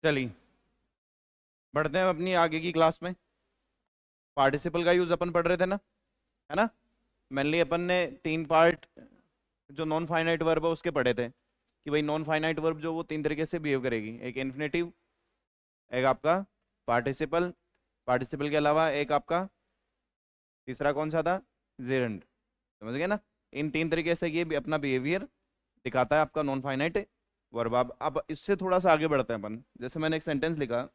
चलिए बढ़ते हैं अपनी आगे की क्लास में। पार्टिसिपल का यूज अपन पढ़ रहे थे ना, है ना। मेनली अपन ने तीन पार्ट जो नॉन फाइनाइट वर्ब है उसके पढ़े थे कि भाई नॉन फाइनाइट वर्ब जो वो तीन तरीके से बिहेव करेगी। एक इन्फिनेटिव, एक आपका पार्टिसिपल, पार्टिसिपल के अलावा एक आपका तीसरा कौन सा था, जेरंड। समझ गए ना। इन तीन तरीके से ये भी अपना बिहेवियर दिखाता है आपका नॉन फाइनाइट वर्ब। अब इससे थोड़ा सा आगे बढ़ते हैं अपन। जैसे मैंने एक सेंटेंस लिखा,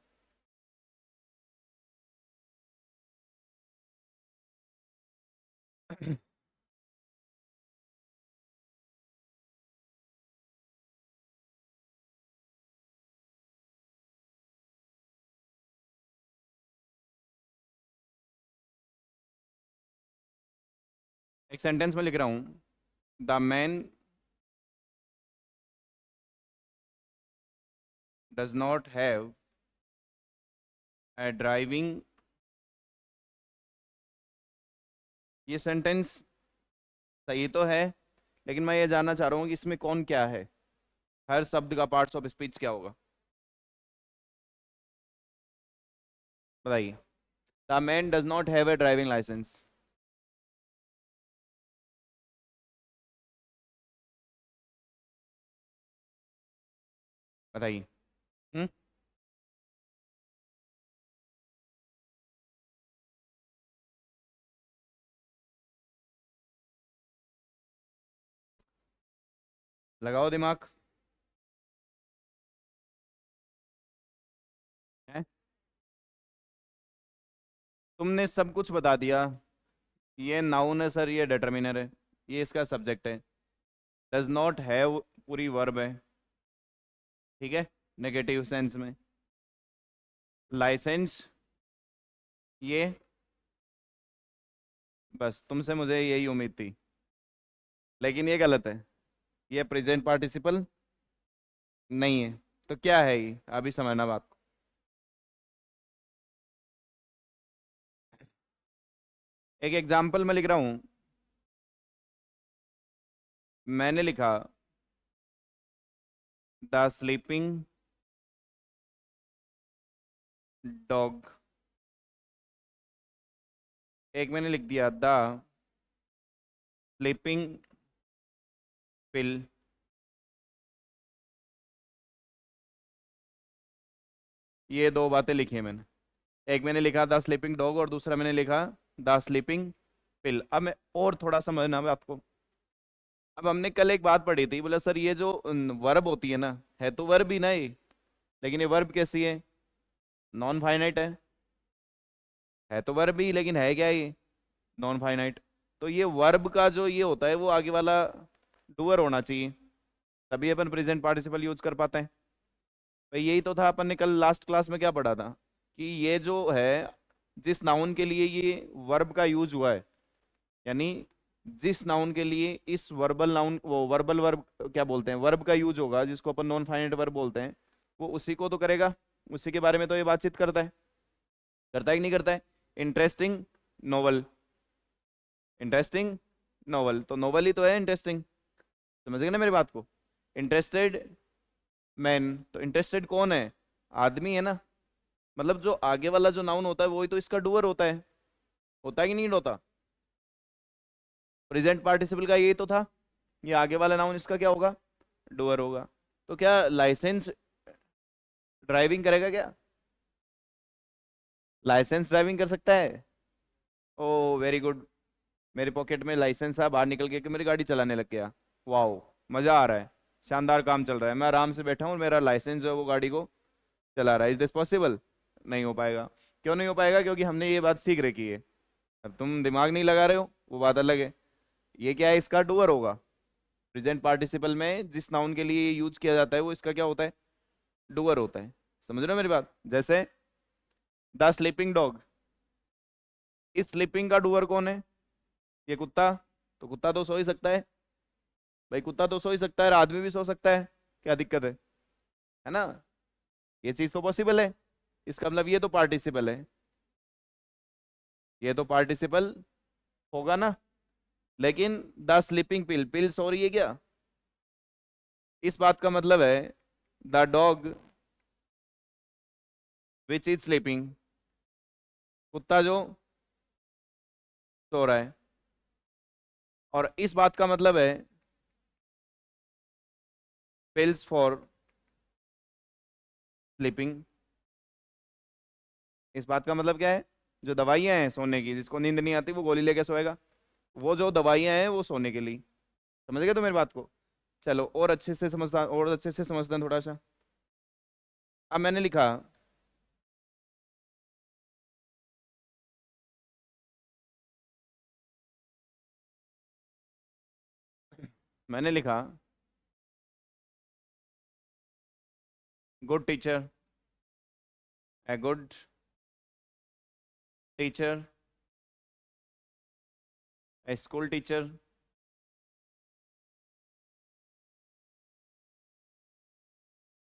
एक सेंटेंस में लिख रहा हूँ, the man does not have a driving. ये सेंटेंस सही तो है, लेकिन मैं ये जानना चाह रहा हूँ कि इसमें कौन क्या है, हर शब्द का पार्ट्स ऑफ स्पीच क्या होगा। बताइए। The man does not have a driving licence. बताइए। हम्म। लगाओ दिमाग। है, तुमने सब कुछ बता दिया। ये नाउन है सर, ये डिटर्मिनर है, ये इसका सब्जेक्ट है। डज नॉट हैव पूरी वर्ब है, ठीक है, नेगेटिव सेंस में। लाइसेंस, ये बस तुमसे मुझे यही उम्मीद थी, लेकिन ये गलत है। ये प्रेजेंट पार्टिसिपल नहीं है। तो क्या है ये, अभी समझना बात को। एक एग्जाम्पल मैं लिख रहा हूं। मैंने लिखा द स्लीपिंग डॉग। एक मैंने लिख दिया द स्लीपिंग पिल। ये दो बातें लिखी है मैंने। एक मैंने लिखा द स्लीपिंग डॉग और दूसरा मैंने लिखा द स्लीपिंग पिल। अब मैं और थोड़ा समझना बात को। अब हमने कल एक बात पढ़ी थी, बोला सर ये जो वर्ब होती है ना, है तो वर्ब ही ना ये, लेकिन ये वर्ब कैसी है, नॉन फाइनाइट है तो वर्ब ही, लेकिन है क्या ये, नॉन फाइनाइट। तो ये वर्ब का जो ये होता है वो आगे वाला डूअर होना चाहिए, तभी अपन प्रेजेंट पार्टिसिपल यूज कर पाते हैं। भाई यही तो था अपन ने कल लास्ट क्लास में क्या पढ़ा था, कि ये जो है जिस नाउन के लिए ये वर्ब का यूज हुआ है, यानी जिस नाउन के लिए इस वर्बल नाउन वो वर्बल वर्ब क्या बोलते हैं, वर्ब का यूज होगा, जिसको अपन नॉन फाइनाइट वर्ब बोलते हैं, वो उसी को तो करेगा। उसी के बारे में तो ये बातचीत करता है कि नहीं करता है। इंटरेस्टिंग नोवेल, इंटरेस्टिंग नोवेल, तो नोवेल ही तो है इंटरेस्टिंग। समझ गए ना मेरी बात को। इंटरेस्टेड मैन, तो इंटरेस्टेड कौन है, आदमी है ना। मतलब जो आगे वाला जो नाउन होता है वही तो इसका डूअर होता है कि नहीं होता। प्रेजेंट पार्टिसिपल का यही तो था, ये आगे वाला नाउन इसका क्या होगा, डूअर होगा। तो क्या लाइसेंस ड्राइविंग करेगा क्या, लाइसेंस ड्राइविंग कर सकता है। ओ वेरी गुड। मेरी पॉकेट में लाइसेंस है, बाहर निकल के मेरी गाड़ी चलाने लग गया। वाओ, मजा आ रहा है, शानदार काम चल रहा है, मैं आराम से बैठा हूँ, मेरा लाइसेंस जो है वो गाड़ी को चला रहा है। Is this possible. नहीं हो पाएगा। क्यों नहीं हो पाएगा, क्योंकि हमने ये बात सीख रखी है। अब तुम दिमाग नहीं लगा रहे हो वो बात अलग है। ये क्या है, इसका डूअर होगा। प्रेजेंट पार्टिसिपल में जिस नाउन के लिए यूज किया जाता है वो इसका क्या होता है, डूअर होता है। समझ रहे हो मेरी बात। जैसे द स्लीपिंग डॉग, इस स्लीपिंग का डूअर कौन है, ये कुत्ता। तो कुत्ता तो सो ही सकता है, भाई कुत्ता तो सो ही सकता है, आदमी भी सो सकता है, क्या दिक्कत है ना। ये चीज तो पॉसिबल है। इसका मतलब ये तो पार्टिसिपल है, ये तो पार्टिसिपल होगा ना। लेकिन द स्लीपिंग पिल, पिल सो रही है क्या, इस बात का मतलब है the dog which is sleeping, कुत्ता जो सो रहा है। और इस बात का मतलब है पिल्स फॉर स्लीपिंग। इस बात का मतलब क्या है, जो दवाइयाँ हैं सोने की, जिसको नींद नहीं आती वो गोली लेके सोएगा, वो जो दवाइयाँ हैं वो सोने के लिए। समझ गए तो मेरी बात को। चलो और अच्छे से समझता, और अच्छे से समझते हैं थोड़ा सा। अब मैंने लिखा, मैंने लिखा good teacher, a good teacher, A school teacher,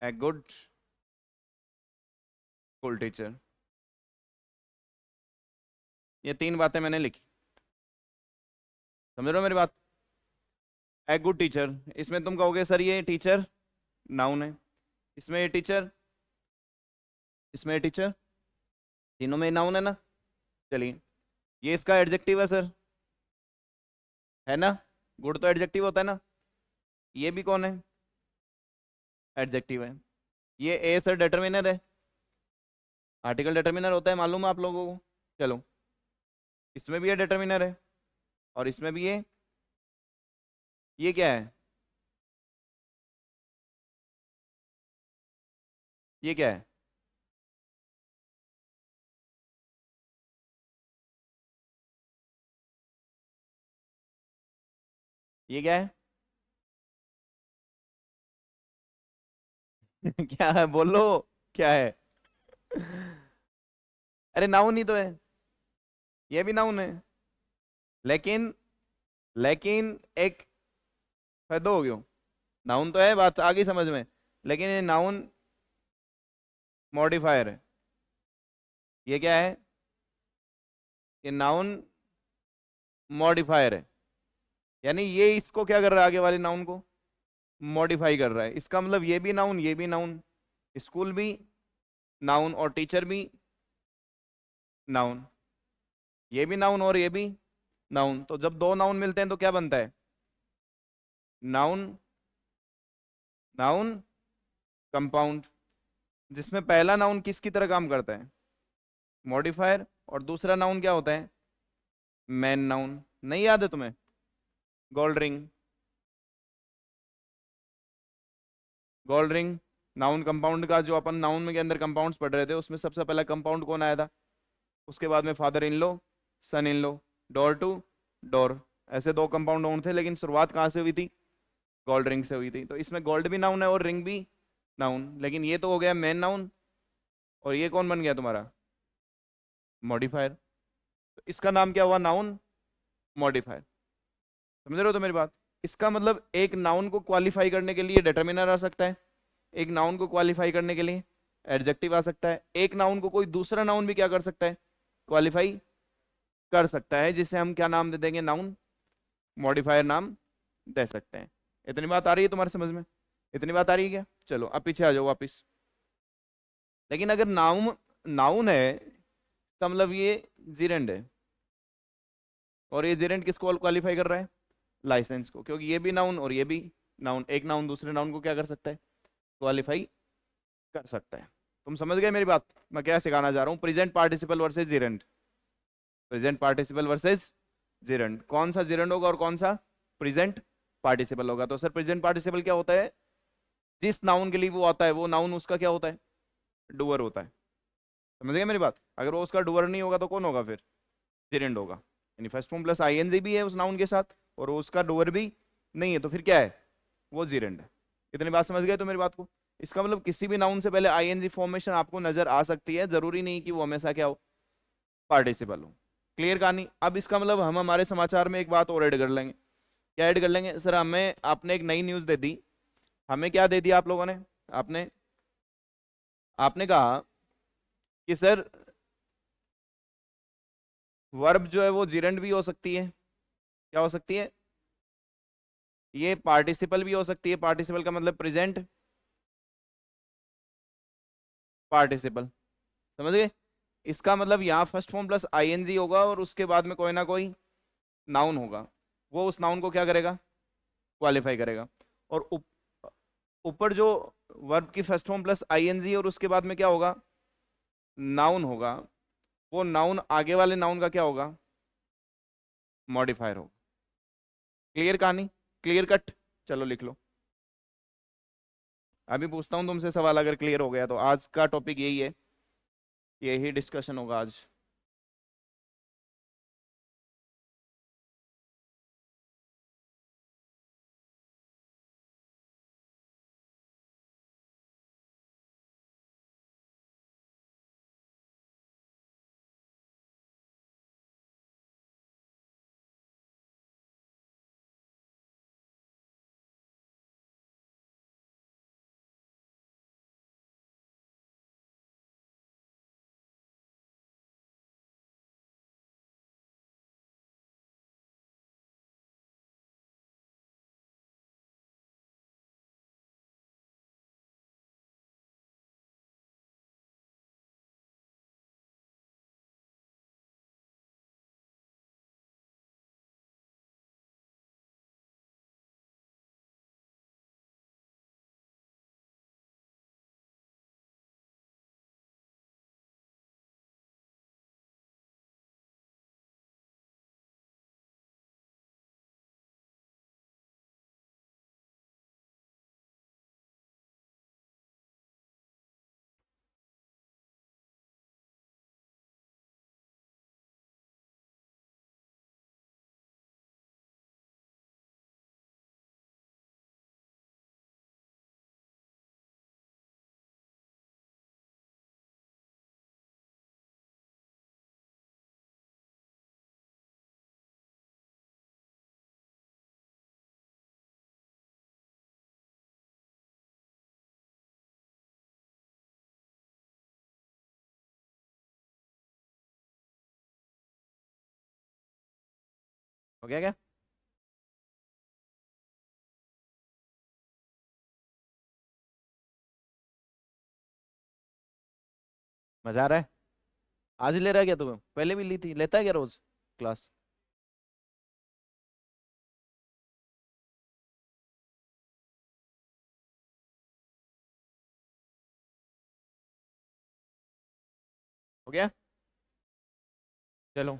a good school teacher. ये तीन बातें मैंने लिखी, समझ रहे हो मेरी बात। ए गुड टीचर, इसमें तुम कहोगे सर ये टीचर नाउन है, इसमें ये टीचर, इसमें ये टीचर, तीनों में नाउन है ना। चलिए, ये इसका एडजेक्टिव है सर, है ना। गुड तो एडजेक्टिव होता है ना। ये भी कौन है, एडजेक्टिव है। ये ए सर डिटर्मिनर है, आर्टिकल डिटर्मिनर होता है, मालूम है आप लोगों को। चलो, इसमें भी ये डिटर्मिनर है, और इसमें भी ये क्या है, ये क्या है, ये क्या है। क्या है बोलो, क्या है। अरे नाउन ही तो है, ये भी नाउन है। लेकिन, लेकिन एक दो हो गयो, नाउन तो है, बात आ गई समझ में। लेकिन ये नाउन मॉडिफायर है। ये क्या है, ये नाउन मॉडिफायर है। यानी ये इसको क्या कर रहा है, आगे वाले नाउन को मॉडिफाई कर रहा है। इसका मतलब ये भी नाउन, ये भी नाउन, स्कूल भी नाउन और टीचर भी नाउन, ये भी नाउन और ये भी नाउन। तो जब दो नाउन मिलते हैं तो क्या बनता है, नाउन, नाउन कंपाउंड, जिसमें पहला नाउन किसकी तरह काम करता है, मॉडिफायर, और दूसरा नाउन क्या होता है, मैन नाउन। नहीं याद है तुम्हें, gold ring, gold ring noun compound का, जो अपन नाउन में के अंदर कंपाउंड्स पढ़ रहे थे उसमें सबसे पहला कंपाउंड कौन आया था, उसके बाद में father in law, son in law, door to door, ऐसे दो कंपाउंड नाउन थे। लेकिन शुरुआत कहाँ से हुई थी, गोल्ड रिंग से हुई थी। तो इसमें गोल्ड भी नाउन है और रिंग भी नाउन, लेकिन ये तो हो गया मेन नाउन, और ये कौन बन गया तुम्हारा, मॉडिफायर। तो इसका नाम क्या हुआ, नाउन मॉडिफायर। समझ रहे हो तो मेरी बात। इसका मतलब एक नाउन को क्वालिफाई करने के लिए डिटर्मिनर आ सकता है, एक नाउन को क्वालिफाई करने के लिए एडजेक्टिव आ सकता है, एक नाउन को कोई दूसरा नाउन भी क्या कर सकता है, क्वालिफाई कर सकता है, जिसे हम क्या नाम दे देंगे, नाउन मॉडिफायर नाम दे सकते हैं। इतनी बात आ रही है तुम्हारे समझ में, इतनी बात आ रही है क्या। चलो अब पीछे आ जाओ वापिस। लेकिन अगर नाउन, नाउन है तो मतलब ये जीरेंड है, और ये जीरेंड किसको क्वालिफाई कर रहा है, लाइसेंस को, क्योंकि ये भी नाउन और ये भी नाउन, एक नाउन दूसरे नाउन को क्या कर सकता है, क्वालिफाई कर सकता है। तुम समझ गए मेरी बात, मैं क्या सिखाना चाह रहा हूँ, present participle versus जीरेंड, present participle versus जीरेंड, कौन सा जीरेंड होगा और कौन सा प्रेजेंट पार्टिसिपल होगा। तो सर प्रेजेंट पार्टिसिपल क्या होता है, जिस नाउन के लिए वो आता है वो नाउन उसका क्या होता है, डूअर होता है। समझ गए मेरी बात। अगर वो उसका डूअर नहीं होगा तो कौन होगा फिर, जेरेंड होगा। यानी फर्स्ट फॉर्म प्लस आईएनजी भी है उस नाउन के साथ, और वो उसका डूअर भी नहीं है, तो फिर क्या है, वो जीरेंड है। इतनी बात समझ गए तो मेरी बात को। इसका मतलब किसी भी नाउन से पहले आईएनजी फॉर्मेशन आपको नजर आ सकती है, जरूरी नहीं कि वो हमेशा क्या हो, पार्टिसिपल हो। क्लियर कहानी। अब इसका मतलब हम हमारे समाचार में एक बात और ऐड कर लेंगे। क्या ऐड कर लेंगे सर, हमें आपने एक नई न्यूज दे दी, हमें क्या दे दिया आप लोगों ने, आपने आपने कहा कि सर वर्ब जो है वो जिरेंड भी हो सकती है, क्या हो सकती है, ये पार्टिसिपल भी हो सकती है। पार्टिसिपल का मतलब प्रेजेंट पार्टिसिपल, समझ गए? इसका मतलब यहाँ फर्स्ट फॉर्म प्लस आईएनजी होगा और उसके बाद में कोई ना कोई नाउन होगा, वो उस नाउन को क्या करेगा, क्वालिफाई करेगा। और ऊपर जो वर्ब की फर्स्ट फॉर्म प्लस आईएनजी और उसके बाद में क्या होगा, नाउन होगा, वो नाउन आगे वाले नाउन का क्या होगा, मॉडिफायर होगा। क्लियर कहानी, क्लियर कट? चलो लिख लो। अभी पूछता हूँ तुमसे सवाल, अगर क्लियर हो गया तो आज का टॉपिक यही है, यही डिस्कशन होगा आज। हो गया क्या? मजा आ रहा है? आज ही ले रहा है क्या तुम्हें, पहले भी ली थी, लेता है क्या रोज क्लास? हो गया? चलो।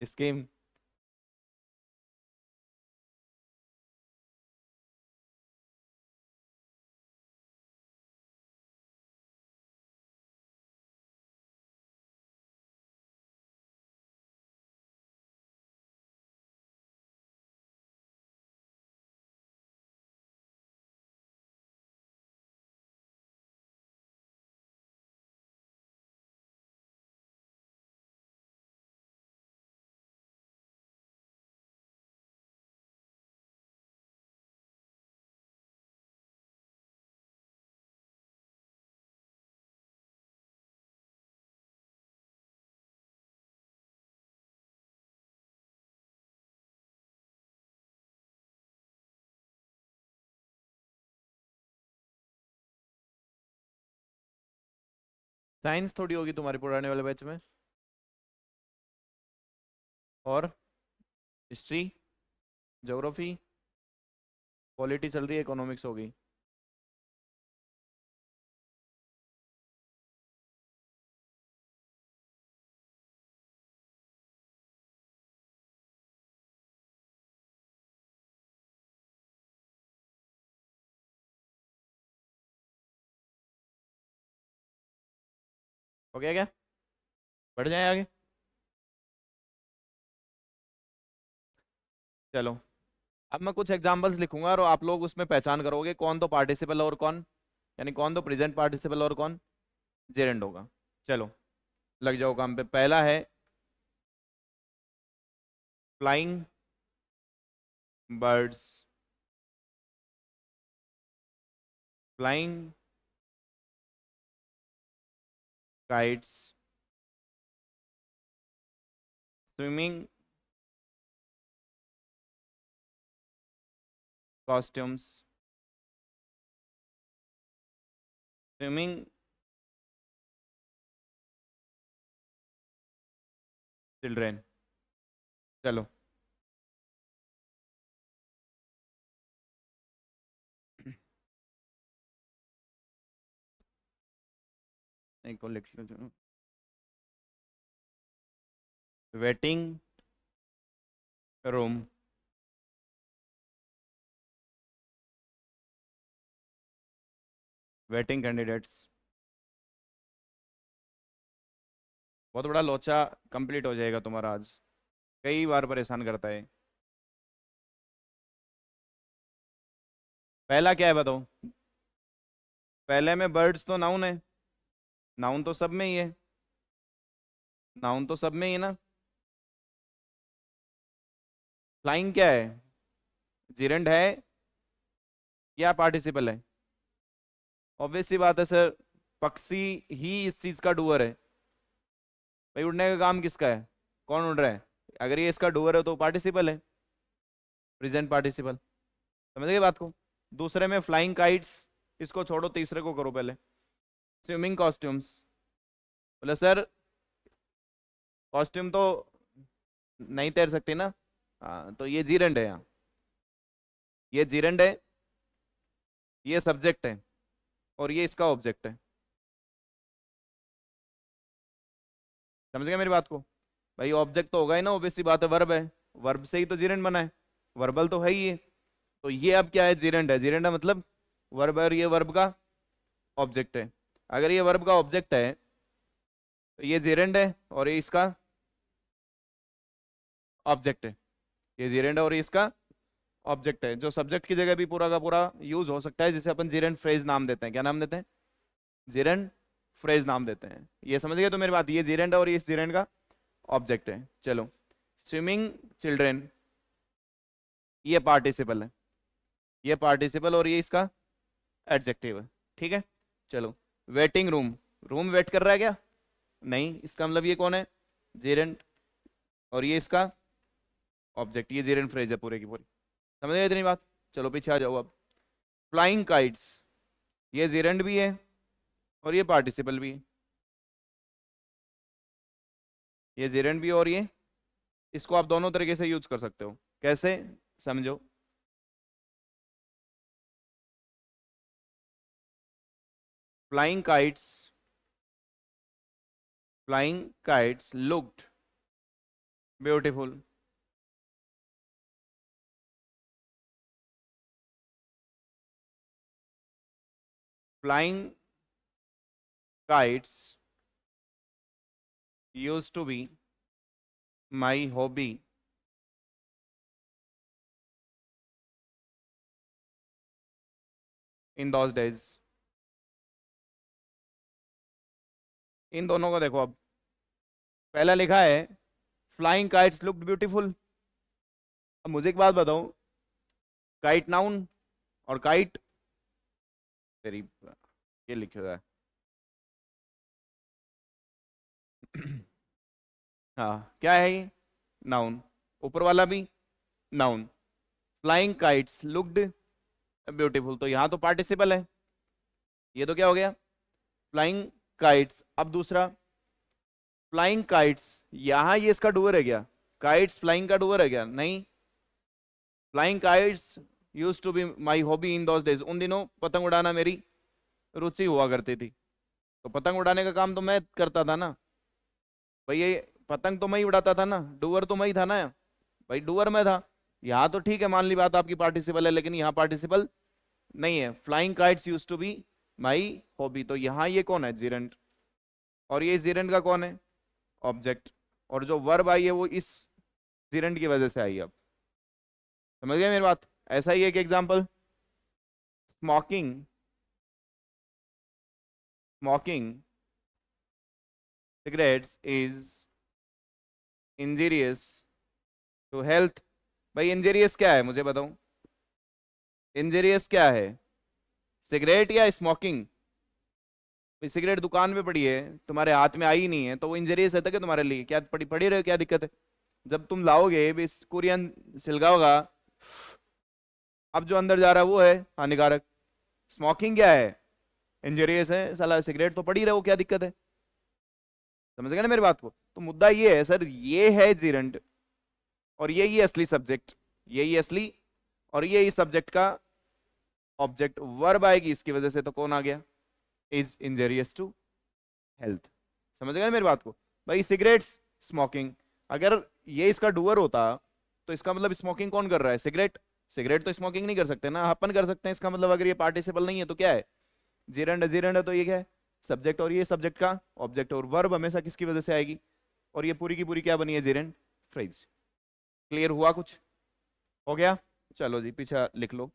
स्कीम। साइंस थोड़ी होगी तुम्हारे पुराने वाले बैच में? और हिस्ट्री, ज्योग्राफी, पॉलिटी चल रही है, इकोनॉमिक्स होगी। हो गया क्या? बढ़ जाए आगे। चलो, अब मैं कुछ एग्जांपल्स लिखूंगा और आप लोग उसमें पहचान करोगे कौन तो पार्टिसिपल और कौन, यानी कौन तो प्रेजेंट पार्टिसिपल और कौन जेरेंड होगा। चलो, लग जाओ काम पे। पहला है flying birds, flying kites, swimming costumes, swimming children. चलो, एक और लिख लो। Waiting room, waiting candidates. बहुत बड़ा लोचा कंप्लीट हो जाएगा तुम्हारा आज, कई बार परेशान करता है। पहला क्या है बताओ? पहले में बर्ड्स तो नाउन है, नाउन तो सब में ही है, नाउन तो सब में ही है ना। फ्लाइंग क्या है? जिरेंड है या पार्टिसिपल है? ऑब्वियस सी बात है सर, पक्षी ही इस चीज का डूअर है। भाई उड़ने का काम किसका है? कौन उड़ रहा है? अगर ये इसका डूअर है तो पार्टिसिपल है, प्रेजेंट पार्टिसिपल। समझ गए बात को? दूसरे में फ्लाइंग काइट्स, इसको छोड़ो, तीसरे को करो पहले। स्विमिंग कॉस्ट्यूम्स, बोले सर कॉस्ट्यूम तो नहीं तैर सकती ना। हाँ तो ये जीरेंड है यहाँ, ये जीरेंड है, ये सब्जेक्ट है, और ये इसका ऑब्जेक्ट है। समझ गए मेरी बात को? भाई ऑब्जेक्ट तो होगा ही ना, ऑब्वियस सी बात है, वर्ब है, वर्ब से ही तो जीरेंड बना है, वर्बल तो है ही ये। तो ये अब क्या है? जीरेंड है। जीरेंड है मतलब वर्ब है, और ये वर्ब का ऑब्जेक्ट है। अगर ये वर्ब का ऑब्जेक्ट है तो ये जीरेंड है, और ये इसका ऑब्जेक्ट है। ये जीरेंड है और ये इसका ऑब्जेक्ट है। जो सब्जेक्ट की जगह भी पूरा का पूरा यूज हो सकता है, जिसे अपन जीरेंड फ्रेज नाम देते हैं। क्या नाम देते हैं? जीरेंड फ्रेज नाम देते हैं। ये समझ गए तो मेरी बात? ये जीरेंड है और ये इस जीरेंड का ऑब्जेक्ट है। चलो, स्विमिंग चिल्ड्रेन, ये पार्टिसिपल है, ये पार्टिसिपल, और ये इसका एडजेक्टिव है। ठीक है, चलो। वेटिंग रूम, रूम वेट कर रहा है क्या? नहीं, इसका मतलब ये कौन है? जेरेंट, और ये इसका ऑब्जेक्ट। ये जेरेंट फ्रेज है पूरे की पूरी। समझ गए इतनी बात? चलो पीछे आ जाओ अब। फ्लाइंग काइट्स, ये जेरेंट भी है और ये पार्टिसिपल भी है। ये जेरेंट भी है और ये, इसको आप दोनों तरीके से यूज कर सकते हो। कैसे? समझो। Flying kites, flying kites looked beautiful. Flying kites used to be my hobby in those days। इन दोनों को देखो अब। पहला लिखा है फ्लाइंग काइट्स लुक्ड ब्यूटीफुल। अब मुझे एक बात बताओ, काइट नाउन और काइट, तेरी ये लिखा हुआ है। हाँ क्या है ये? नाउन। ऊपर वाला भी noun. Flying kites looked beautiful, तो यहाँ तो पार्टिसिपल है। ये तो क्या हो गया? Flying kites. अब दूसरा, फ्लाइंग काइट्स, यहाँ ये इसका डूअर है क्या? काइट्स फ्लाइंग का डूअर है क्या? नहीं। Flying kites used to be my hobby in those days, उन दिनों पतंग उड़ाना मेरी रुचि हुआ करती थी। तो पतंग उड़ाने का काम तो मैं करता था ना भाई, ये पतंग तो मैं ही उड़ाता था ना, डूअर तो मैं ही था ना भाई, डूअर में था। यहाँ तो ठीक है, मान ली बात आपकी, पार्टिसिपल है, लेकिन यहाँ पार्टिसिपल नहीं है। Flying kites used to be my hobby, तो यहाँ ये कौन है? जीरेंट, और ये जीरेंट का कौन है? ऑब्जेक्ट। और जो वर्ब आई है वो इस जीरेंट की वजह से आई है। अब समझ गए मेरी बात? ऐसा ही एक example, smoking, smoking cigarettes is injurious to health. भाई इंजीरियस क्या है मुझे बताओ? इंजीरियस क्या है? सिगरेट या स्मोकिंग? सिगरेट दुकान पे पड़ी है, तुम्हारे हाथ में आई नहीं है, तो वो इंजरियस है कि तुम्हारे लिए? क्या पड़ी पड़ी रहे, क्या दिक्कत है? जब तुम लाओगे भी कुरियन सिलगाओगा, अब जो अंदर जा रहा है वो है हानिकारक। स्मोकिंग क्या है? इंजरियस है साला, सिगरेट तो पड़ी रहो, क्या दिक्कत है? समझ गए ना मेरी बात को? तो मुद्दा ये है सर, ये है जीरेंट, और यही असली सब्जेक्ट, यही असली, और यही सब्जेक्ट का ऑब्जेक्ट। वर्ब आएगी इसकी वजह से, तो कौन आ गया? Is injurious to health. समझ गए ना मेरी बात को? भाई सिगरेट्स, स्मोकिंग, अगर ये इसका डूअर होता तो इसका मतलब स्मोकिंग कौन कर रहा है? सिगरेट। सिगरेट तो स्मोकिंग नहीं कर सकते ना, अपन कर सकते हैं। इसका मतलब अगर ये पार्टिसिपल नहीं है तो क्या है? जीरेंड। जीरेंड है तो ये क्या है? सब्जेक्ट, और ये सब्जेक्ट का ऑब्जेक्ट, और वर्ब हमेशा किसकी वजह से आएगी? और ये पूरी की पूरी क्या बनी है? जीरेंड फ्रेज। क्लियर हुआ कुछ? हो गया? चलो जी पीछे लिख लो।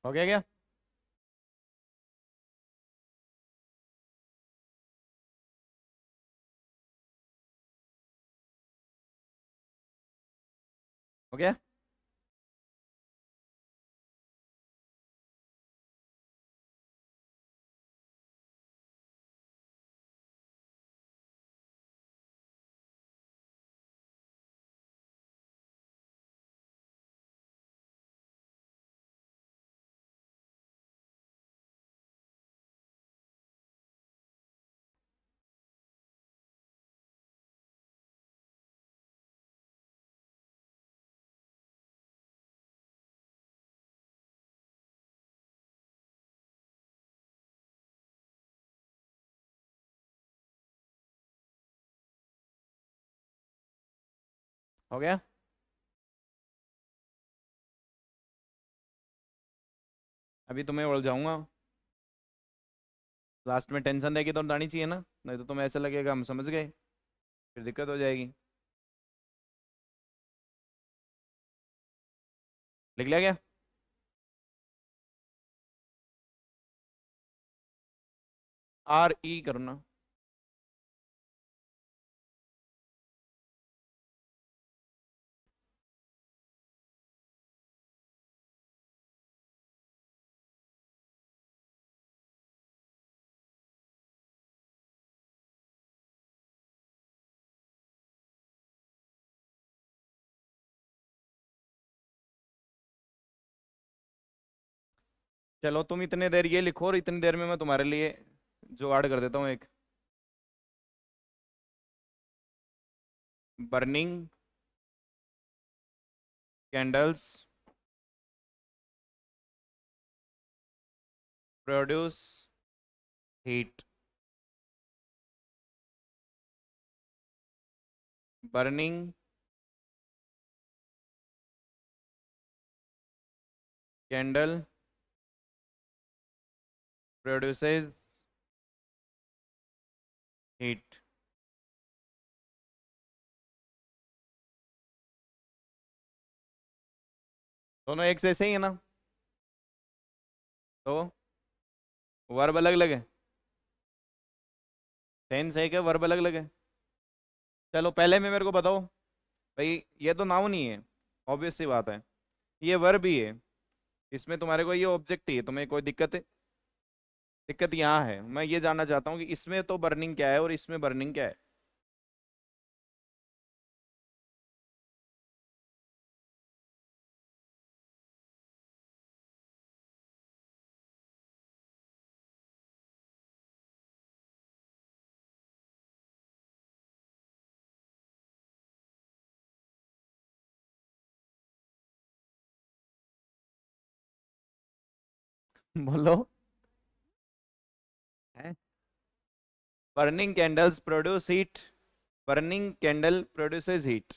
हो गया क्या? हो गया? हो गया? अभी तुम्हें उलझाऊंगा, लास्ट में टेंशन देगी तो डानी चाहिए ना, नहीं तो तुम्हें ऐसा लगेगा हम समझ गए, फिर दिक्कत हो जाएगी। लिख लिया क्या? RE करना। चलो तुम इतने देर ये लिखो, और इतनी देर में मैं तुम्हारे लिए जुगाड़ कर देता हूँ एक। Burning candles produce heat. Burning candle produces heat. दोनों एक जैसे ही है ना, तो वर्ब अलग अलग है। टेंस एक है, वर्ब अलग अलग है। चलो पहले में मेरे को बताओ भाई, ये तो नाउन ही है, ऑब्वियस सी बात है। ये वर्ब ही है, इसमें तुम्हारे को ये ऑब्जेक्ट ही है, तुम्हें कोई दिक्कत है? दिक्कत यहाँ है, मैं ये जानना चाहता हूँ कि इसमें तो बर्निंग क्या है और इसमें बर्निंग क्या है। बोलो। Burning candles produce heat. Burning candle produces heat.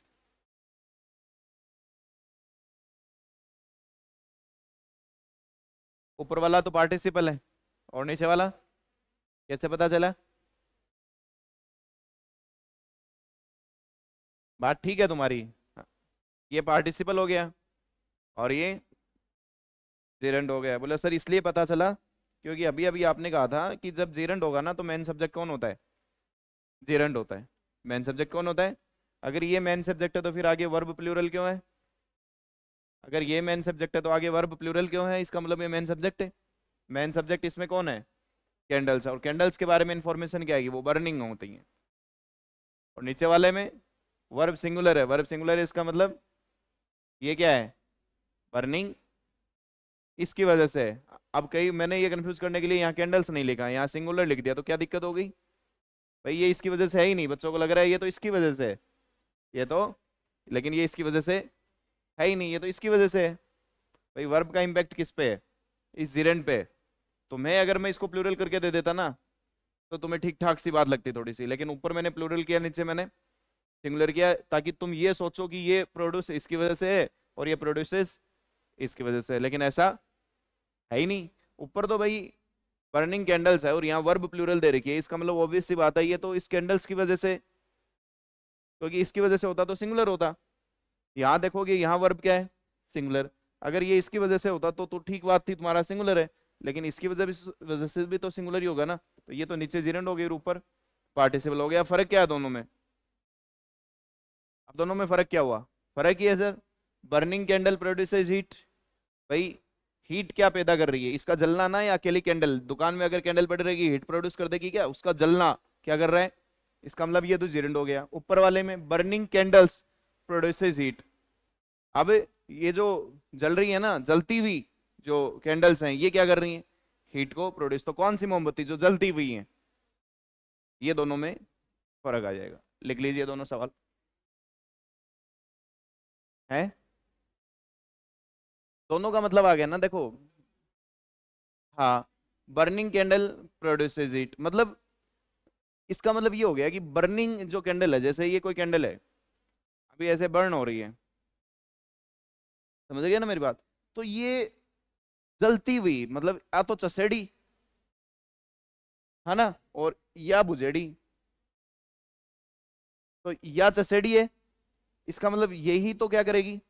ऊपर वाला तो पार्टिसिपल है, और नीचे वाला कैसे पता चला? बात ठीक है तुम्हारी। हाँ, ये पार्टिसिपल हो गया और ये जेरंड हो गया। बोले सर इसलिए पता चला क्योंकि अभी अभी आपने कहा था कि जब जेरंड होगा ना तो मेन सब्जेक्ट कौन होता है? जेरंड होता है। मेन सब्जेक्ट कौन होता है? अगर ये मेन सब्जेक्ट है तो फिर आगे वर्ब प्लूरल क्यों है? अगर ये मेन सब्जेक्ट है तो आगे वर्ब प्लूरल क्यों है? इसका मतलब ये मेन सब्जेक्ट है। मेन सब्जेक्ट इसमें कौन है? कैंडल्स। और कैंडल्स के बारे में इंफॉर्मेशन क्या है? वो बर्निंग होती है। और नीचे वाले में वर्ब सिंगुलर है। वर्ब सिंगुलर है, इसका मतलब ये क्या है? बर्निंग। इसकी वजह से अब कई मैंने ये कंफ्यूज करने के लिए यहाँ कैंडल्स नहीं लिखा, यहाँ सिंगुलर लिख दिया, तो क्या दिक्कत हो गई? भाई ये इसकी वजह से है ही नहीं, बच्चों को लग रहा है ये तो इसकी वजह से है, ये तो, लेकिन ये इसकी वजह से है ही नहीं, ये तो इसकी वजह से है। भाई वर्ब का इम्पैक्ट किस पे है? इस जिरेंड पे। तो मैं अगर मैं इसको प्लूरल करके दे देता ना तो तुम्हें ठीक ठाक सी बात लगती थोड़ी सी, लेकिन ऊपर मैंने प्लूरल किया, नीचे मैंने सिंगुलर किया, ताकि तुम ये सोचो कि ये प्रोड्यूस इसकी वजह से है और ये प्रोड्यूसेस इसकी वजह से है, लेकिन ऐसा है ही नहीं। ऊपर तो भाई बर्निंग कैंडल्स है और यहाँ वर्ब प्लूरल दे रखी है, इसका मतलब ऑब्वियस सी बात है ये तो इस कैंडल्स की वजह से, क्योंकि इसकी वजह से होता तो सिंगुलर होता। यहाँ देखोगे यहाँ वर्ब क्या है? सिंगुलर। अगर ये इसकी वजह से होता तो ठीक बात थी, तुम्हारा सिंगुलर है, लेकिन इसकी वजह से भी तो सिंगुलर ही होगा ना। तो ये तो नीचे जीरेंड हो गई और ऊपर पार्टिसिपल हो गया। फर्क क्या है दोनों में? अब दोनों में फर्क क्या हुआ? फर्क ये है sir, burning candle produces heat. भाई हीट क्या पैदा कर रही है? इसका जलना ना, या अकेली कैंडल? दुकान में अगर कैंडल पड़ी रहेगी हीट प्रोड्यूस कर देगी क्या? उसका जलना क्या कर रहा है? इसका मतलब ये तो जीरेंड हो गया। ऊपर वाले में बर्निंग कैंडल्स प्रोड्यूसेस हीट। अब ये जो जल रही है ना, जलती हुई जो कैंडल्स हैं, ये क्या कर रही हैं? हीट को प्रोड्यूस। तो कौन सी मोमबत्ती? जो जलती हुई है। ये दोनों में फर्क आ जाएगा। लिख लीजिए दोनों सवाल है। दोनों का मतलब आ गया ना, देखो। हाँ, बर्निंग कैंडल प्रोड्यूसेस हीट, मतलब इसका मतलब ये हो गया कि बर्निंग जो कैंडल है, जैसे ये कोई कैंडल है अभी ऐसे बर्न हो रही है, समझ गया ना मेरी बात? तो ये जलती हुई मतलब या तो चसेड़ी है ना, और या बुझेड़ी। तो या चसेड़ी है, इसका मतलब यही तो क्या करेगी?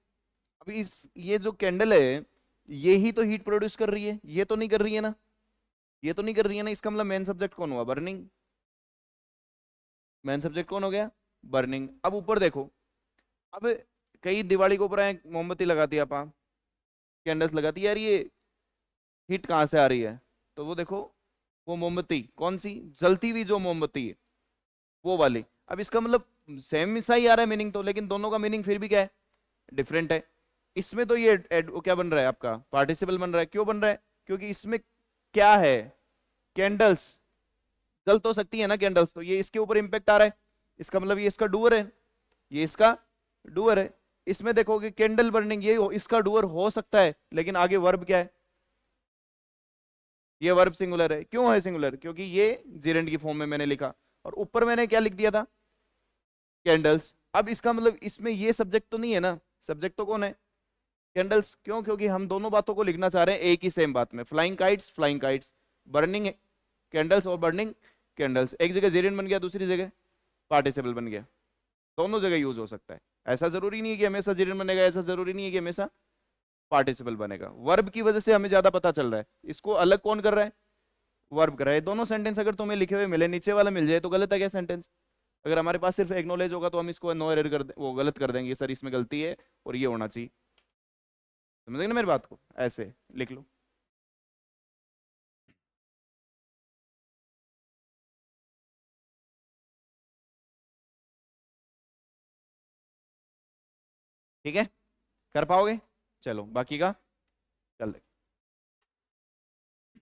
अभी इस ये जो कैंडल है ये ही तो हीट प्रोड्यूस कर रही है, ये तो नहीं कर रही है ना, ये तो नहीं कर रही है ना। इसका मतलब मेन सब्जेक्ट कौन हुआ? बर्निंग। मेन सब्जेक्ट कौन हो गया? बर्निंग। अब ऊपर देखो, अब कई दिवाली के ऊपर मोमबत्ती लगाती है आप, कैंडल्स लगाती है यार, ये हीट कहाँ से आ रही है? तो वो देखो, वो मोमबत्ती कौन सी? जलती हुई जो मोमबत्ती है वो वाली। अब इसका मतलब सेम सा ही आ रहा है मीनिंग तो, लेकिन दोनों का मीनिंग फिर भी क्या है? डिफरेंट है। इसमें तो ये वो क्या बन रहा है आपका? पार्टिसिपल बन रहा है। क्यों बन रहा है? क्योंकि इसमें क्या है? कैंडल्स जल तो सकती है ना कैंडल्स, तो ये इसके ऊपर इंपैक्ट आ रहा है, इसका मतलब ये इसका डूअर है, ये इसका डूअर है। इसमें देखोगे कैंडल बर्निंग ये इसका डूअर हो सकता है, लेकिन आगे वर्ब क्या है? ये वर्ब सिंगुलर है। क्यों है सिंगुलर? क्योंकि ये जीरेंड की फॉर्म में मैंने लिखा, और ऊपर मैंने क्या लिख दिया था? कैंडल्स। अब इसका मतलब इसमें ये सब्जेक्ट तो नहीं है ना, सब्जेक्ट तो कौन है? कैंडल्स। क्यों? क्योंकि हम दोनों बातों को लिखना चाह रहे हैं एक ही सेम बात में। फ्लाइंग काइट्स, बर्निंग कैंडल्स और बर्निंग कैंडल्स। एक जगह जेरिन बन गया, दूसरी जगह पार्टिसिपल बन गया, दोनों जगह यूज हो सकता है। ऐसा जरूरी नहीं है कि हमेशा जेरिन बनेगा, ऐसा जरूरी नहीं है कि हमेशा पार्टिसिपल बनेगा। वर्ब की वजह से हमें ज्यादा पता चल रहा है, इसको अलग कौन कर रहा है? वर्ब कर रहा है। दोनों सेंटेंस अगर तुम्हें लिखे हुए मिले, नीचे वाला मिल जाए तो गलत है क्या सेंटेंस? अगर हमारे पास सिर्फ एक्नॉलेज होगा तो हम इसको नो एरर वो गलत कर देंगे, सर इसमें गलती है और ये होना चाहिए। समझ गए ना मेरी बात को? ऐसे लिख लो। ठीक है, कर पाओगे? चलो बाकी का कल